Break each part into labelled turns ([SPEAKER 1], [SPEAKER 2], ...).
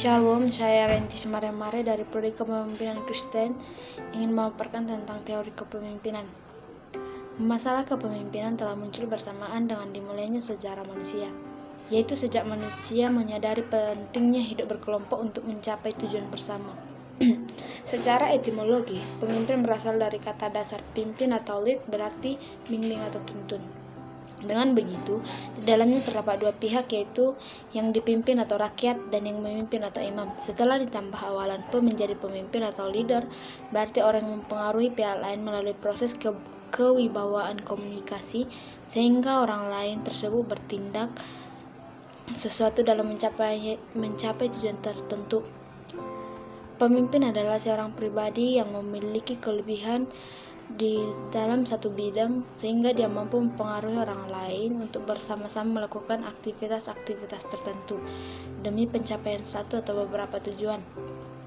[SPEAKER 1] Shalom, saya Rentis Mare dari Prodi Kepemimpinan Kristen ingin memaparkan tentang teori kepemimpinan. Masalah kepemimpinan telah muncul bersamaan dengan dimulainya sejarah manusia, yaitu sejak manusia menyadari pentingnya hidup berkelompok untuk mencapai tujuan bersama. Secara etimologi, pemimpin berasal dari kata dasar pimpin atau lead, berarti bimbing atau tuntun. Dengan begitu, di dalamnya terdapat dua pihak, yaitu yang dipimpin atau rakyat dan yang memimpin atau imam. Setelah ditambah awalan menjadi pemimpin atau leader, berarti orang yang mempengaruhi pihak lain melalui proses kewibawaan komunikasi, sehingga orang lain tersebut bertindak sesuatu dalam mencapai tujuan tertentu. Pemimpin adalah seorang pribadi yang memiliki kelebihan di dalam satu bidang sehingga dia mampu mempengaruhi orang lain untuk bersama-sama melakukan aktivitas-aktivitas tertentu demi pencapaian satu atau beberapa tujuan.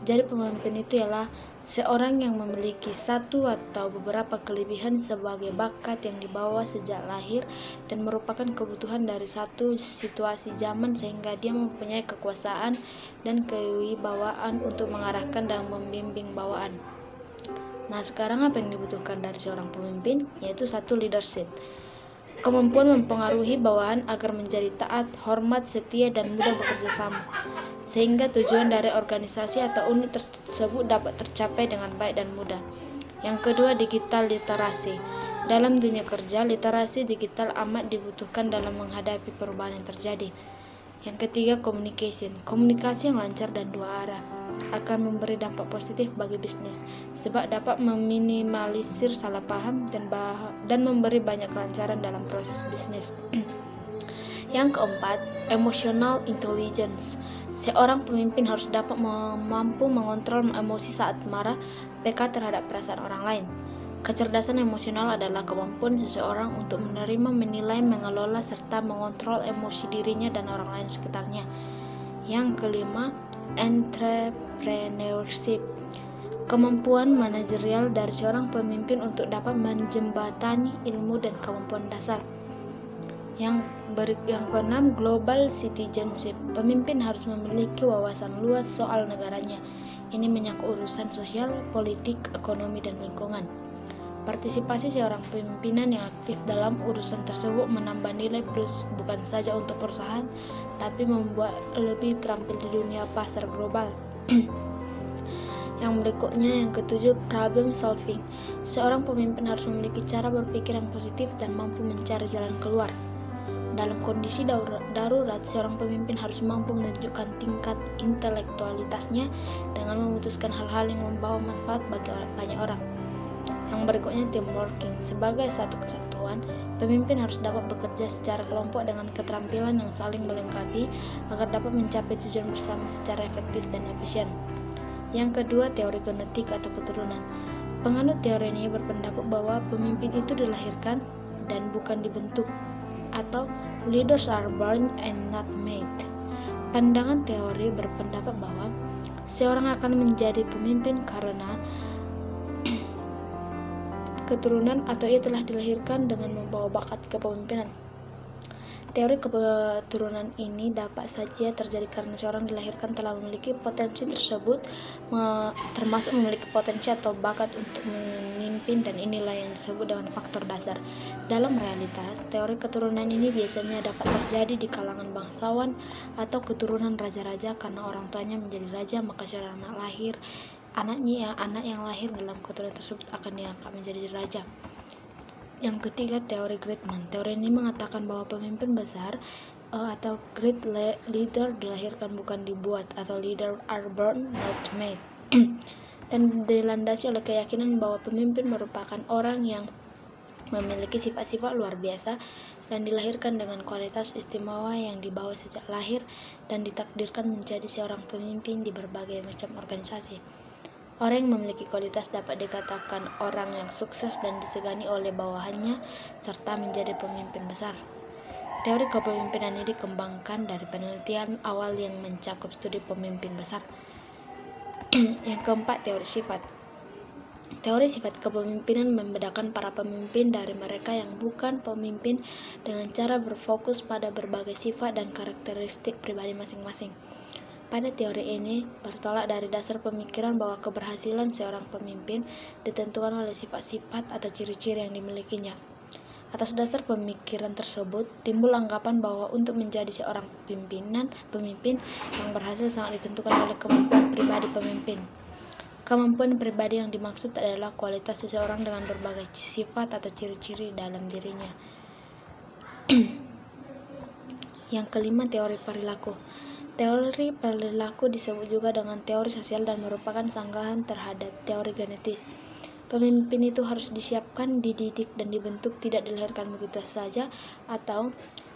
[SPEAKER 1] Jadi pemimpin itu ialah seorang yang memiliki satu atau beberapa kelebihan sebagai bakat yang dibawa sejak lahir dan merupakan kebutuhan dari satu situasi zaman, sehingga dia mempunyai kekuasaan dan kewibawaan untuk mengarahkan dan membimbing bawaan. Nah, sekarang apa yang dibutuhkan dari seorang pemimpin? Yaitu satu, leadership. Kemampuan mempengaruhi bawahan agar menjadi taat, hormat, setia, dan mudah bekerja sama, sehingga tujuan dari organisasi atau unit tersebut dapat tercapai dengan baik dan mudah. Yang kedua, digital literasi. Dalam dunia kerja, literasi digital amat dibutuhkan dalam menghadapi perubahan yang terjadi. Yang ketiga, communication. Komunikasi yang lancar dan dua arah akan memberi dampak positif bagi bisnis, sebab dapat meminimalisir salah paham dan memberi banyak kelancaran dalam proses bisnis. Yang keempat, emotional intelligence. Seorang pemimpin harus dapat mampu mengontrol emosi saat marah, peka terhadap perasaan orang lain. Kecerdasan emosional adalah kemampuan seseorang untuk menerima, menilai, mengelola, serta mengontrol emosi dirinya dan orang lain sekitarnya. Yang kelima, entrepreneurship. Kemampuan manajerial dari seorang pemimpin untuk dapat menjembatani ilmu dan kemampuan dasar. Yang keenam, global citizenship. Pemimpin harus memiliki wawasan luas soal negaranya. Ini menyangkut urusan sosial, politik, ekonomi, dan lingkungan. Partisipasi seorang pimpinan yang aktif dalam urusan tersebut menambah nilai plus bukan saja untuk perusahaan, tapi membuat lebih terampil di dunia pasar global. Yang berikutnya, yang ketujuh, problem solving. Seorang pemimpin harus memiliki cara berpikir yang positif dan mampu mencari jalan keluar. Dalam kondisi darurat, seorang pemimpin harus mampu menunjukkan tingkat intelektualitasnya dengan memutuskan hal-hal yang membawa manfaat bagi banyak orang. Yang berikutnya, team working. Sebagai satu kesatuan, pemimpin harus dapat bekerja secara kelompok dengan keterampilan yang saling melengkapi agar dapat mencapai tujuan bersama secara efektif dan efisien. Yang kedua, teori genetik atau keturunan. Penganut teori ini berpendapat bahwa pemimpin itu dilahirkan dan bukan dibentuk, atau leaders are born and not made. Pandangan teori berpendapat bahwa seorang akan menjadi pemimpin karena keturunan atau ia telah dilahirkan dengan membawa bakat kepemimpinan. Teori keturunan ini dapat saja terjadi karena seorang dilahirkan telah memiliki potensi tersebut, termasuk memiliki potensi atau bakat untuk memimpin, dan inilah yang disebut dengan faktor dasar. Dalam realitas, teori keturunan ini biasanya dapat terjadi di kalangan bangsawan atau keturunan raja-raja karena orang tuanya menjadi raja, maka seorang anak yang lahir dalam keturunan tersebut akan diangkat menjadi raja. Yang ketiga, teori Greatman. Teori ini mengatakan bahwa pemimpin besar atau great leader dilahirkan bukan dibuat, atau leader are born not made, dan dilandasi oleh keyakinan bahwa pemimpin merupakan orang yang memiliki sifat-sifat luar biasa dan dilahirkan dengan kualitas istimewa yang dibawa sejak lahir dan ditakdirkan menjadi seorang pemimpin di berbagai macam organisasi. Orang yang memiliki kualitas dapat dikatakan orang yang sukses dan disegani oleh bawahannya serta menjadi pemimpin besar. Teori kepemimpinan ini dikembangkan dari penelitian awal yang mencakup studi pemimpin besar. Yang keempat, teori sifat. Teori sifat kepemimpinan membedakan para pemimpin dari mereka yang bukan pemimpin dengan cara berfokus pada berbagai sifat dan karakteristik pribadi masing-masing. Pada teori ini bertolak dari dasar pemikiran bahwa keberhasilan seorang pemimpin ditentukan oleh sifat-sifat atau ciri-ciri yang dimilikinya. Atas dasar pemikiran tersebut, timbul anggapan bahwa untuk menjadi seorang pemimpin yang berhasil sangat ditentukan oleh kemampuan pribadi pemimpin. Kemampuan pribadi yang dimaksud adalah kualitas seseorang dengan berbagai sifat atau ciri-ciri dalam dirinya. Yang kelima, teori perilaku. Teori perilaku disebut juga dengan teori sosial dan merupakan sanggahan terhadap teori genetis. Pemimpin itu harus disiapkan, dididik, dan dibentuk, tidak dilahirkan begitu saja, atau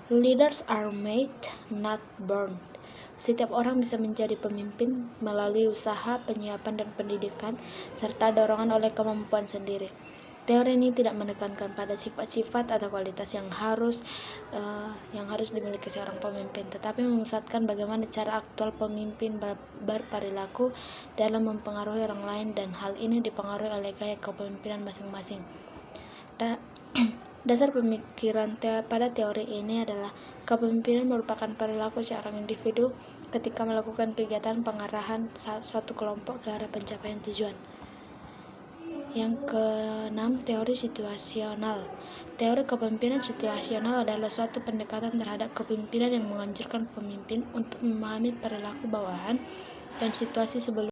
[SPEAKER 1] leaders are made, not born. Setiap orang bisa menjadi pemimpin melalui usaha, penyiapan, dan pendidikan, serta dorongan oleh kemampuan sendiri. Teori ini tidak menekankan pada sifat-sifat atau kualitas yang harus dimiliki seorang pemimpin, tetapi memusatkan bagaimana cara aktual pemimpin berperilaku dalam mempengaruhi orang lain, dan hal ini dipengaruhi oleh gaya kepemimpinan masing-masing. Dasar pemikiran pada teori ini adalah kepemimpinan merupakan perilaku seorang individu ketika melakukan kegiatan pengarahan suatu kelompok ke arah pencapaian tujuan. Yang keenam, teori situasional. Teori kepemimpinan situasional adalah suatu pendekatan terhadap kepemimpinan yang menganjurkan pemimpin untuk memahami perilaku bawahan dan situasi sebelum